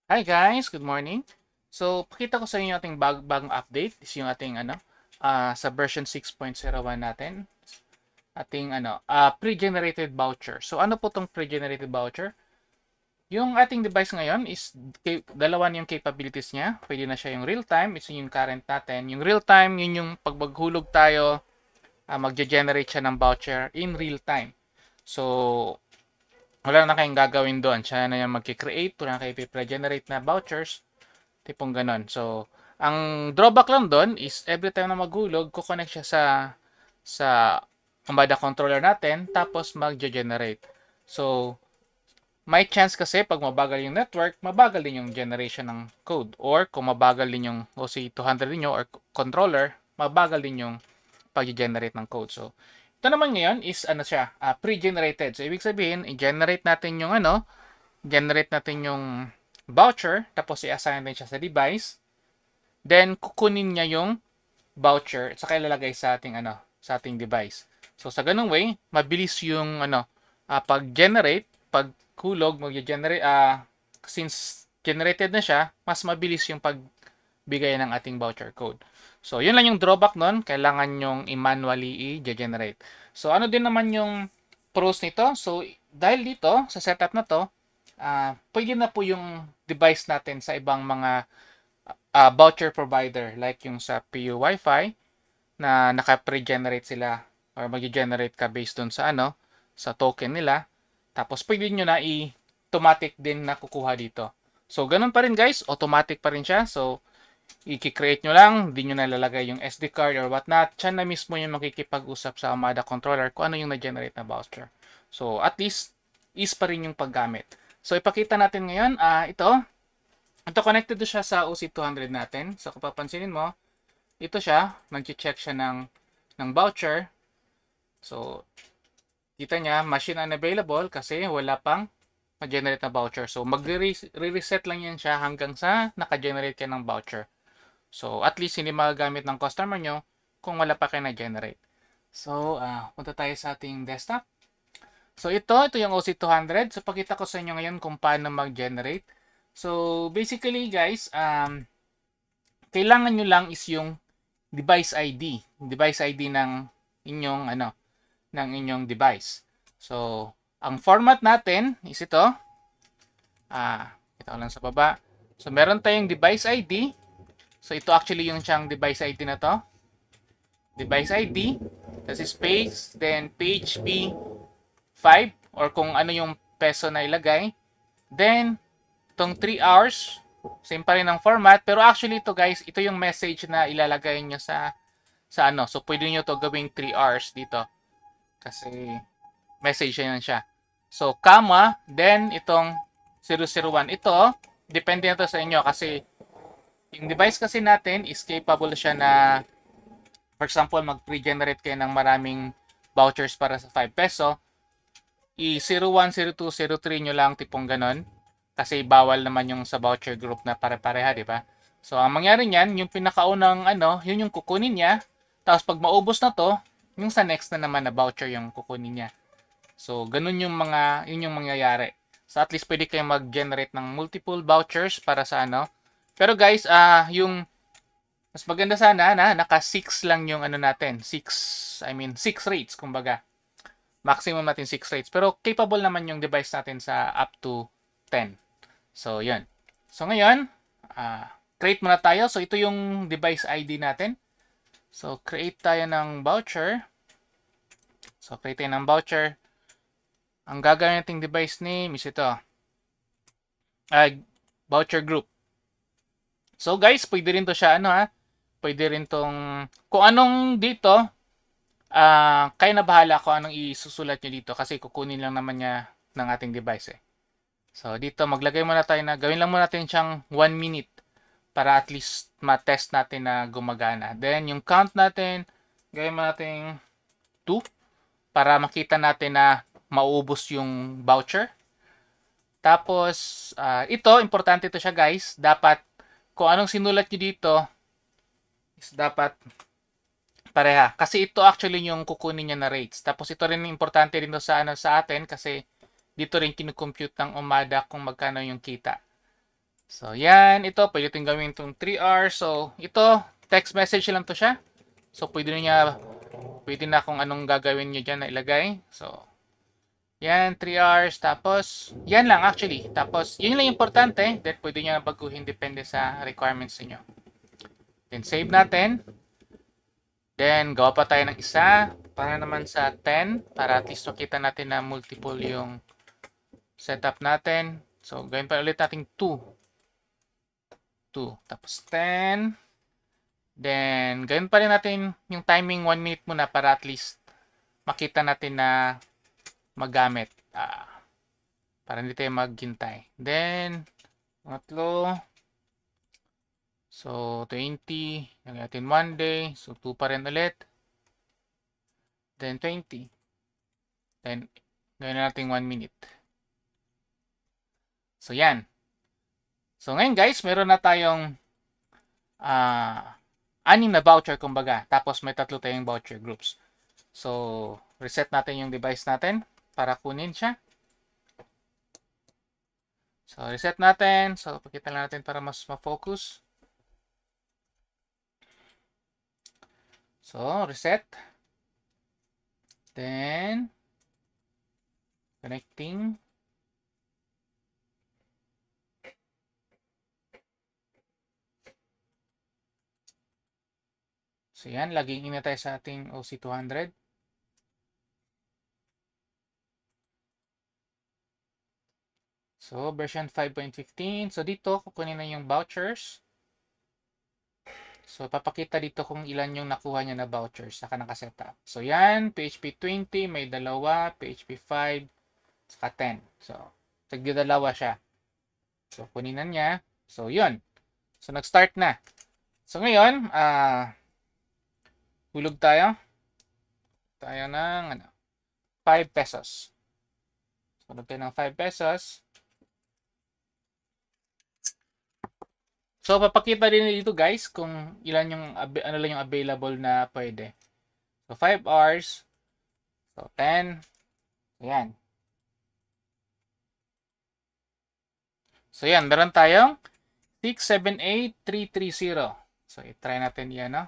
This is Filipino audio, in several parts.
Hi guys, good morning. So, pakita ko sa inyo ating bagong update. Is yung ating sa version 6.01 natin. Ating pre-generated voucher. So, ano po tong pre-generated voucher? Yung ating device ngayon is dalawa yung capabilities niya. Pwede na siya yung real time, is yung current natin. Yung real time, yun yung pag maghulog tayo, magge-generate siya ng voucher in real time. So, wala na kayong gagawin doon. Siya na yung magki-create, wala na kayo pre-generate na vouchers. Tipong ganon. So, ang drawback lang doon is every time na maghulog, kukonect siya sa Ambada controller natin, tapos mag-generate. So, may chance kasi pag mabagal yung network, mabagal din yung generation ng code. Or kung mabagal din yung OC200 niyo or controller, mabagal din yung pag-generate ng code. So, ito naman ngayon is siya, pre-generated. So, ibig sabihin, i-generate natin yung generate natin yung voucher, tapos i-assign din siya sa device. Then, kukunin niya yung voucher at saka ilalagay sa ating device. So, sa ganung way, mabilis yung pag-generate, pagkulog, mag-generate, since generated na siya, mas mabilis yung pagbigay ng ating voucher code. So, yun lang yung drawback nun. Kailangan yung i-manually i-generate. So, ano din naman yung pros nito? So, dahil dito, sa setup na to, pwede na po yung device natin sa ibang mga voucher provider like yung sa PU Wi-Fi na naka-pre-generate sila or mag-generate ka based dun sa sa token nila. Tapos pwede nyo na automatic din na kukuha dito. So ganun pa rin guys, automatic pa rin siya. So i-create nyo lang, hindi nyo nalalagay yung SD card or whatnot. Siya na mismo yung makikipag-usap sa Amada controller kung ano yung na-generate na voucher. So at least is pa rin yung paggamit. So ipakita natin ngayon, ito connected siya sa OC200 natin. So kung papansinin mo, ito siya, nag-check siya ng voucher. So kita niya, machine unavailable kasi wala pang ma-generate na voucher. So mag-reset lang yan siya hanggang sa naka-generate ka ng voucher. So at least hindi magagamit ng customer nyo kung wala pa kayo na-generate. So punta tayo sa ating desktop. So ito yung OC200. So pakita ko sa inyo ngayon kung paano mag-generate. So basically guys, kailangan nyo lang is yung device ID. Device ID ng inyong ng inyong device. So ang format natin is ito. Kita ko lang sa baba. So meron tayong device ID. So ito actually yung siyang device ID na to. Device ID. Tapos space, then PHP 5 or kung ano yung peso na ilagay. Then itong 3 hours, same pa rin ang format, pero actually ito guys, ito yung message na ilalagay nyo sa So pwede nyo to gawing 3 hours dito. Kasi message yan siya. So comma, then itong 001. Ito, depende na to sa inyo kasi yung device kasi natin is capable siya na, for example, mag-pre-generate kayo ng maraming vouchers para sa 5 peso. I-01, 02, 03 nyo lang, tipong ganon. Kasi bawal naman yung sa voucher group na pare-pareha, di ba? So, ang mangyari niyan, yung pinakaunang yun yung kukunin niya. Tapos pag maubos na to, yung sa next na naman na voucher yung kukunin niya. So, ganun yun yung mangyayari. So, at least pwede kayong mag-generate ng multiple vouchers para sa Pero guys, yung mas maganda sana na naka 6 lang yung natin. 6 rates, kumbaga. Maximum natin 6 rates. Pero capable naman yung device natin sa up to 10. So, yun. So, ngayon, create muna tayo. So, ito yung device ID natin. So, create tayo ng voucher. So, create tayo ng voucher. Ang gagawin nating device name is ito. Voucher group. So, guys, pwede rin to siya, pwede rin tong, kung anong dito, kayo na bahala kung anong isusulat nyo dito kasi kukunin lang naman niya ng ating device eh. So, dito maglagay muna tayo gawin lang muna natin siyang 1 minute para at least ma-test natin na gumagana. Then, yung count natin, gawin mo natin 2 para makita natin na mauubos yung voucher. Tapos, ito, importante ito siya guys. Dapat, kung anong sinulat nyo dito, is dapat pareha. Kasi ito actually yung kukunin niya na rates. Tapos, ito rin importante rin sa atin kasi dito rin kinukompute ng Omada kung magkano yung kita. So, yan. Ito, pwede itong gawin itong 3 hours. So, ito, text message lang to siya. So, pwede na kung anong gagawin nyo dyan na ilagay. So, yan, 3 hours. Tapos, yan lang actually. Tapos, yun lang importante. Then, pwede nyo na baguhin depende sa requirements niyo. Then, save natin. Then, gawa pa tayo ng isa. Para naman sa 10. Para at least makita natin na multiple yung setup natin. So, gawin pa ulit natin 2. Tapos 10. Then, gawin pa rin natin yung timing 1 minute muna para at least makita natin na magamit. Para hindi tayo maghintay. Then, pangatlo. So, 20. Lagyan natin 1 day. So, 2 pa rin ulit. Then, 20. Then, gawin natin 1 minute. So, yan. So, ngayon guys, meron na tayong 6 na voucher kumbaga. Tapos, may 3 tayong voucher groups. So, reset natin yung device natin para kunin siya. So, reset natin. So, pakita lang natin para mas ma-focus. So, reset. Then, connecting. So, yan. Laging ina tayo sa ating OC200. So, version 5.15. So, dito, kukunin na yung vouchers. So, papakita dito kung ilan yung nakuha niya na vouchers. Saka nakasetup. So, yan. PHP 20. May dalawa. PHP 5. Saka 10. So, tagdadalawa siya. So, kunin na niya. So, yun. So, nag-start na. So, ngayon, hulog tayo. Tayo ng 5 pesos. So, hulog tayo ng 5 pesos. So, papakita din dito guys kung ilan yung ano lang yung available na pwede. So, 5 hours. So, 10. Ayan. So, yan. Meron tayong 678330. So, i-try natin yan, no?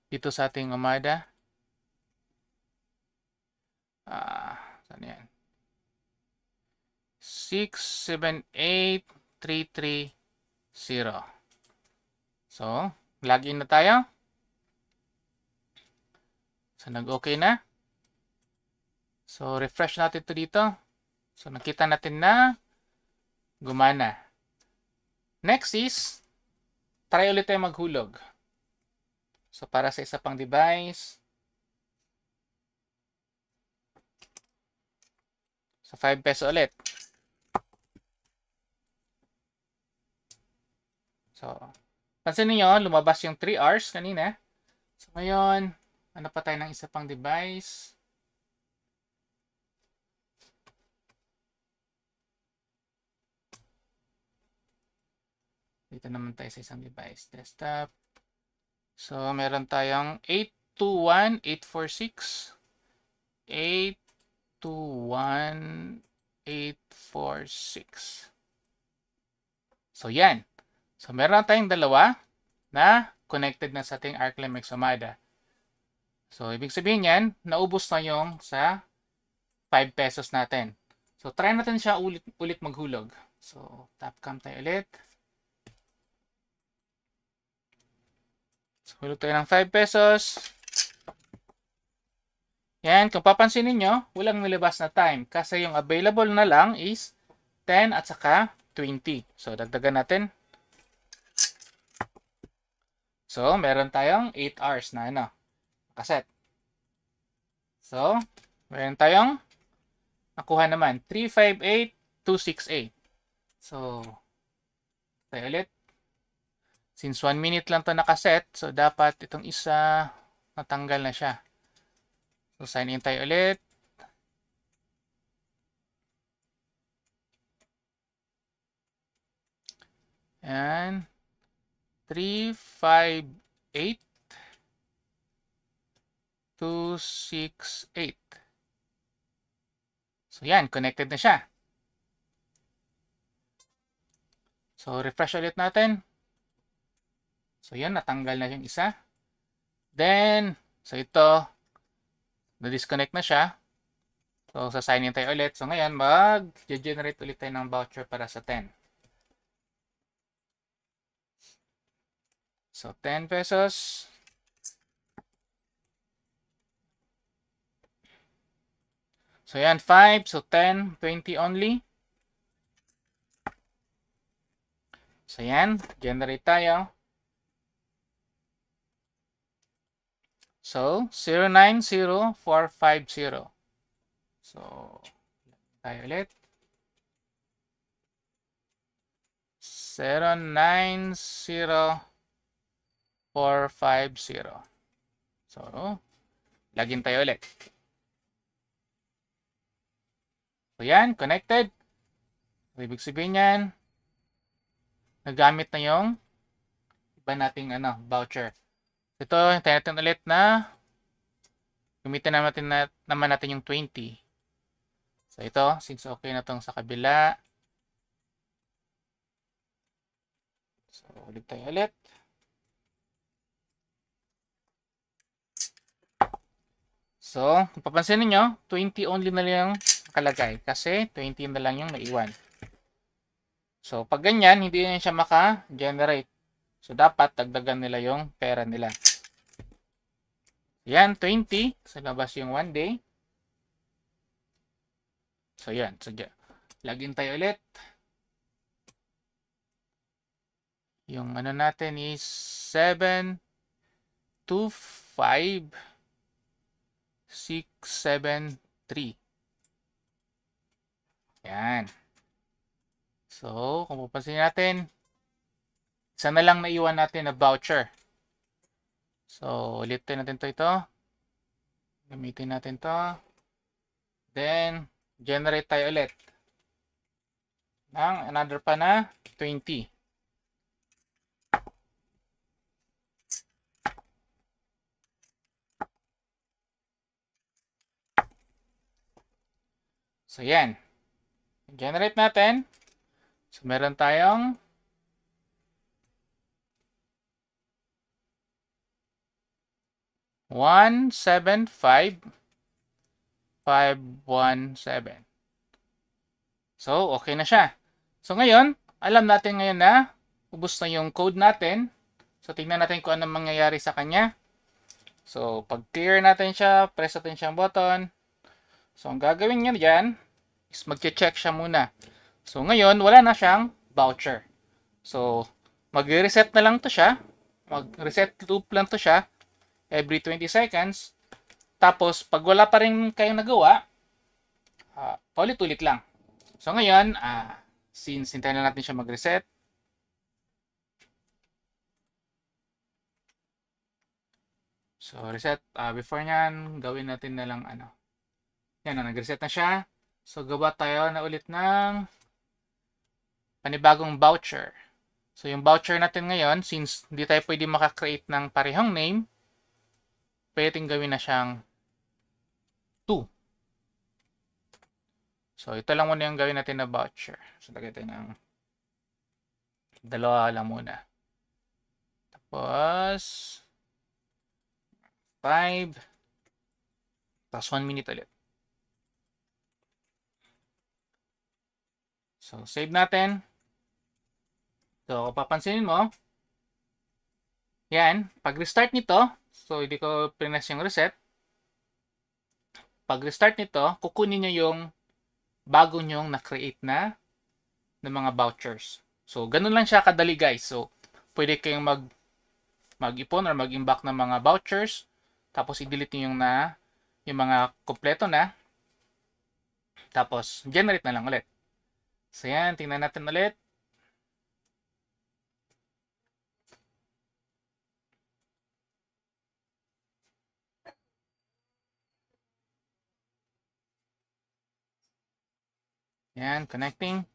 Dito sa ating Umada. Saan yan? 678330. So, login na tayo. So, nag-okay na. So, refresh natin ito dito. So, nakita natin na gumana. Next is, try ulit tayo maghulog. So, para sa isa pang device. So, 5 peso ulit. So, pansin niyo lumabas yung 3 hours kanina. So, ngayon, ano pa tayo ng isa pang device? Dito naman tayo sa isang device. Desktop. So, meron tayong 821846. 821846. So, yan. So, meron tayong dalawa na connected na sa ating ArcLMX Umada. So, ibig sabihin yan, naubos na yung sa 5 pesos natin. So, try natin siya ulit maghulog. So, tap cam tayo ulit. So, hulog tayo ng 5 pesos. Yan, kung papansin niyo walang nilabas na time. Kasi yung available na lang is 10 at saka 20. So, dagdagan natin. So, meron tayong 8 hours na nakaset. So, meron tayong nakuha naman 358268. So, tayo ulit. Since 1 minute lang to nakaset, so dapat itong isa natanggal na siya. So, sign in tayo ulit. And 358268. So, yan. Connected na siya. So, refresh ulit natin. So, yan, natanggal na yung isa. Then, so ito, na-disconnect na siya. So, sa-sign in tayo ulit. So, ngayon, mag-generate ulit tayo ng voucher para sa 10. So, 10 pesos. So, yan, 5. So, 10, 20 only. So, yan, generate tayo. So, 090450. So, tayo ulit. 090450. So, login tayo ulit. So, yan, connected. So, ibig sabihin yan, nagamit na yung iba nating voucher. Ito, hintayin natin ulit na gamitin naman natin yung 20. So, ito, since okay na itong sa kabila. So, ulit tayo ulit. So, kung papansin niyo 20 only na lang yung nakalagay kasi 20 na lang yung naiwan. So, pag ganyan, hindi na siya maka-generate. So, dapat dagdagan nila yung pera nila. Yan, 20. Sa labas yung 1 day. So, yan. So, login tayo ulit. Yung natin is 725,673. Yan. So, kung papansin natin, isa na lang naiwan natin na voucher. So, ulitin natin ito. Gamitin natin to. Then, generate tayo ulit ng another pa na 20. So, yan. Generate natin. So, meron tayong 175,517. So, okay na siya. So, ngayon, alam natin ngayon na ubos na yung code natin. So, tingnan natin kung anong mangyayari sa kanya. So, pag clear natin siya, press natin siyang button. So, ang gagawin niya dyan is mag-check siya muna. So, ngayon, wala na siyang voucher. So, mag-reset na lang to siya. Mag-reset loop lang to siya every 20 seconds. Tapos, pag wala pa rin kayong nagawa, paulit-ulit lang. So, ngayon, since hintayin na natin siya mag-reset, so, reset. Before nyan, gawin natin na lang Yan na, nag-reset na siya. So, gawa tayo na ulit ng panibagong voucher. So, yung voucher natin ngayon, since hindi tayo pwede makakreate ng parehong name, pwedeng gawin na siyang 2. So, ito lang muna yung gawin natin na voucher. So, lagay tayo ng 2 lang muna. Tapos, 5. Tapos, 1 minute ulit. So, save natin. So, kung papansinin mo, yan, pag restart nito, so hindi ko press yung reset. Pag restart nito, kukunin nyo yung bago nyong na-create na mga vouchers. So, ganun lang siya kadali guys. So, pwede kayong mag-ipon or mag-imbak ng mga vouchers. Tapos, i-delete nyo yung mga kompleto na. Tapos, generate na lang ulit. So, yan, tingnan natin ulit. Yan, connecting.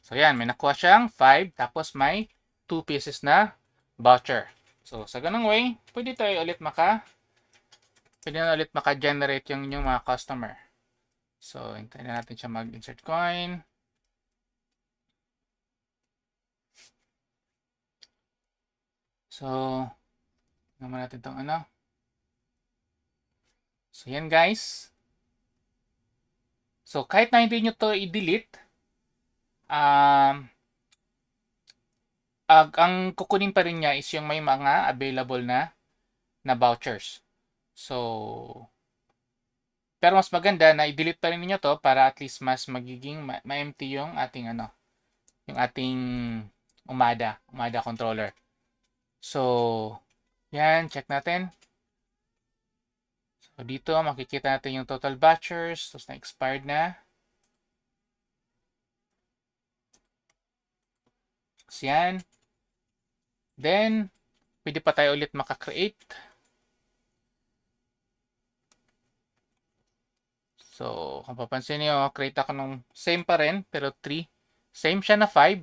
So, yan, may nakuha siyang 5, tapos may 2 pieces na voucher. So, sa ganung way, pwede tayo ulit pwede na ulit maka-generate yung inyong mga customer. So, hintayin na natin siya mag-insert coin. So, naman natin itong ano. So, yan guys. So, kahit na hindi nyo to i-delete, ang kukunin pa rin niya is yung may mga available na vouchers. So, pero mas maganda na i-delete pa rin niyo to para at least mas magiging ma-empty yung ating ano, yung ating UMADA controller. So, yan, check natin. So, dito makikita natin yung total vouchers, tapos na-expired na. So, yan. Then, pwede pa tayo ulit maka-create. So, kung papansin niyo, create ako ng same pa rin, pero 3. Same siya na 5.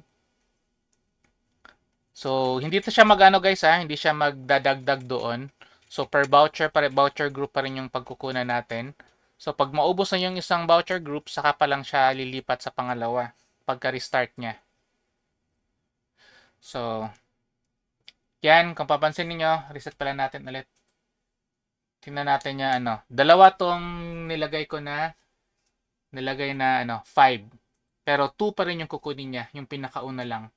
So, hindi to siya mag-ano guys ha, hindi siya magdadagdag doon. So, per voucher, voucher group pa rin yung pagkukunan natin. So, pag maubos na yung isang voucher group, saka pa lang siya lilipat sa pangalawa pagka-restart niya. So, yan, kung papansin niyo, reset pala natin ulit. Tingnan natin niya ano. Dalawa tong nilagay na ano, 5. Pero 2 pa rin yung kukunin niya, yung pinakauna lang.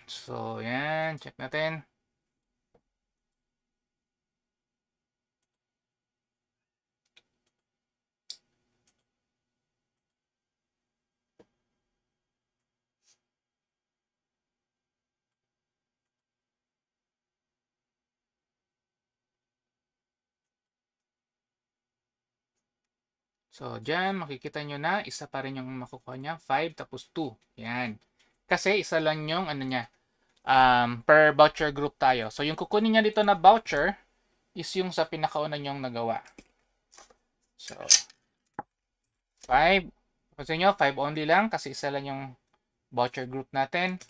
So, yan, check natin. So, dyan, makikita nyo na, isa pa rin yung makukuha niya, 5 tapos 2. Yan. Kasi isa lang yung, ano niya, per voucher group tayo. So, yung kukunin niya dito na voucher, is yung sa pinakauna nyong nagawa. So, 5. Kasi nyo, 5 only lang, kasi isa lang yung voucher group natin.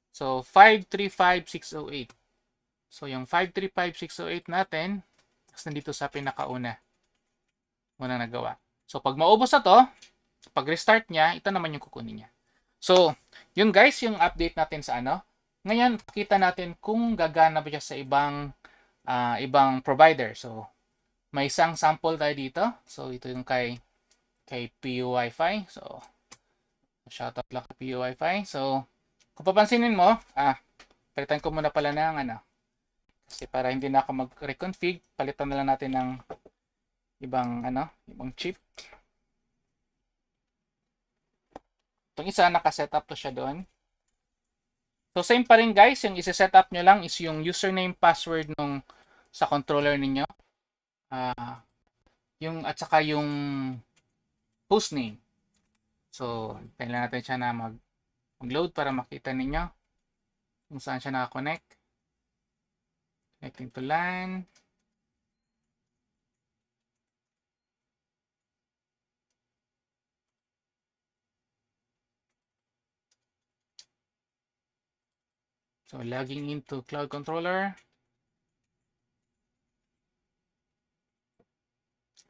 So, 535608. So, yung 535608 natin, is nandito sa pinakauna. Unang nagawa. So, pag maubos na to, pag restart niya, ito naman yung kukunin niya. So, yun guys, yung update natin sa ano. Ngayon, pakita natin kung gagana ba siya sa ibang provider. So, may isang sample tayo dito. So, ito yung kay PU Wi-Fi. So, shoutout lang kay PU Wi-Fi. So, kung papansinin mo, palitan ko muna pala ng ano. Kasi para hindi na ako mag-reconfig, palitan na lang natin ng ibang chip. Itong isa, naka-setup to siya doon. So, same pa rin guys. Yung isi-setup nyo lang is yung username, password nung sa controller ninyo. At saka yung hostname. So, kailangan natin siya na mag-load para makita ninyo kung saan siya naka-connect. Connecting to LAN. So, logging into cloud controller.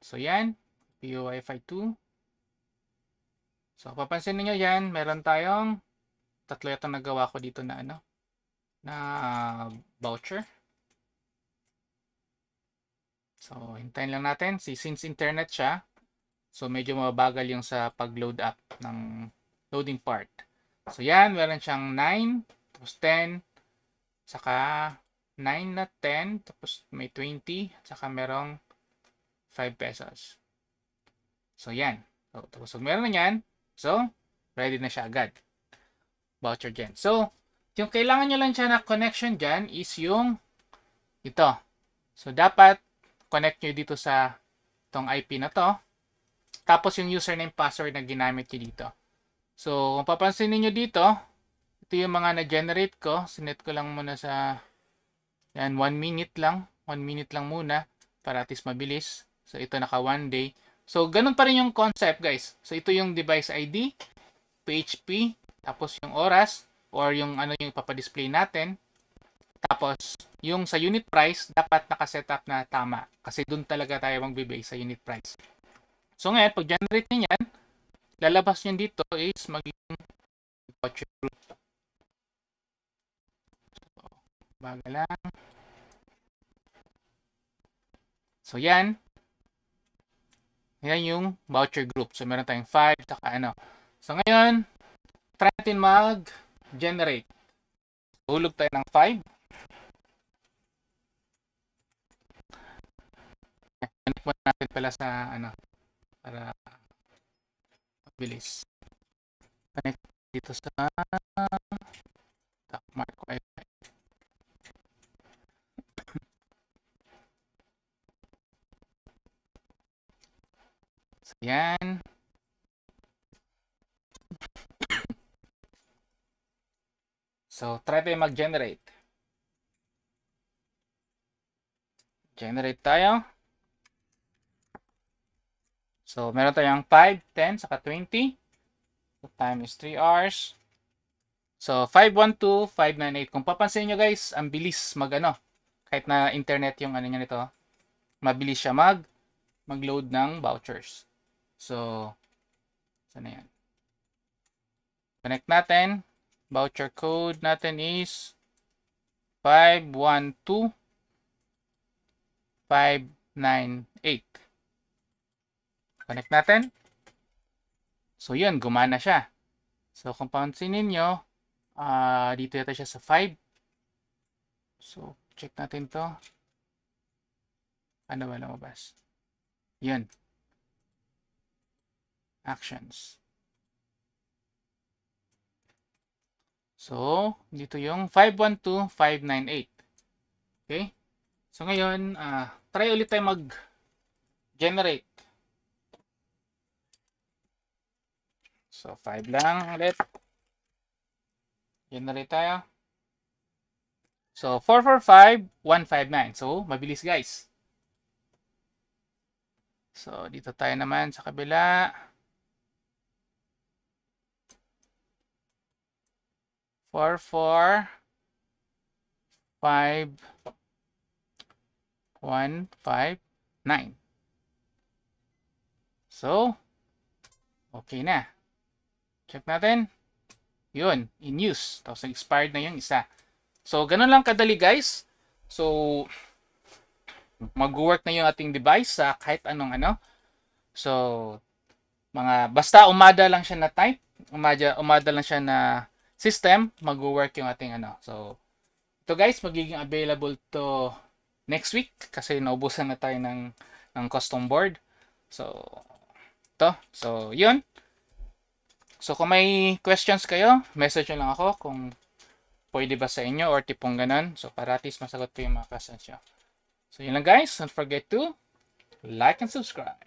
So, yan. PU Wi-Fi 2. So, papansin niyo yan, meron tayong tatlo yata nagawa ko dito na voucher. So, hintayin lang natin. Since internet siya, so medyo mabagal yung sa pag-load up ng loading part. So, yan, meron siyang 9, tapos 10, saka 9 na 10, tapos may 20, saka merong 5 pesos. So, yan. So, tapos meron na yan. So, ready na siya agad. Voucher dyan. So, yung kailangan nyo lang siya na connection dyan is yung ito. So, dapat connect nyo dito sa itong IP na to. Tapos yung username password na ginamit nyo dito. So, kung papansin niyo dito, ito yung mga na-generate ko. Sinet ko lang muna sa yan, 1 minute lang. 1 minute lang muna para at least mabilis. So, ito naka 1 day. So, ganun pa rin yung concept, guys. So, ito yung device ID, PHP, tapos yung oras, or yung yung ipapadisplay natin. Tapos Tapos, yung sa unit price, dapat nakasetup na tama. Kasi dun talaga tayo magbe-base sa unit price. So ngayon, pag generate niya yan, lalabas niyan dito is magiging voucher group. So, baga lang. So yan. Yan yung voucher group. So meron tayong 5, saka ano. So ngayon, try natin mag-generate. Hulog tayo ng 5. Connect mo natin pala sa ano, para mabilis. Connect dito sa Mark Wi-Fi. So yan. So try tayo mag-generate. Generate tayo. So, meron tayong 5, 10, saka 20. So, time is 3 hours. So, 512, 598. Kung papansin nyo guys, ang bilis mag-ano. Kahit na internet yung ano nito, mabilis siya mag-load ng vouchers. So, saan na yan? Connect natin. Voucher code natin is 512 598. Connect natin. So, yun. Gumana siya. So, kung pansinin nyo, dito yata siya sa 5. So, check natin to. Ano ba lumabas? Yun. Actions. So, dito yung 512, 598. Okay? So, ngayon, try ulit tayo mag-generate. So, 5 lang ulit. Generate tayo. So, 445, 159. So, mabilis guys. So, dito tayo naman sa kabila. 4, 4, 5, 1, 5, 9. So, okay na. Check natin. Yun, in use. Tapos expired na yung isa. So, ganun lang kadali guys. So, mag-work na yung ating device sa kahit anong ano. So, basta umada lang siya na type, umada lang siya na system, mag-work yung ating ano. So, ito guys, magiging available to next week kasi naubusan na tayo ng custom board. So, ito. So, yun. So, kung may questions kayo, message nyo lang ako kung pwede ba sa inyo or tipong ganun. So, para at least masagot ko yung mga questions nyo. So, yun lang guys. Don't forget to like and subscribe.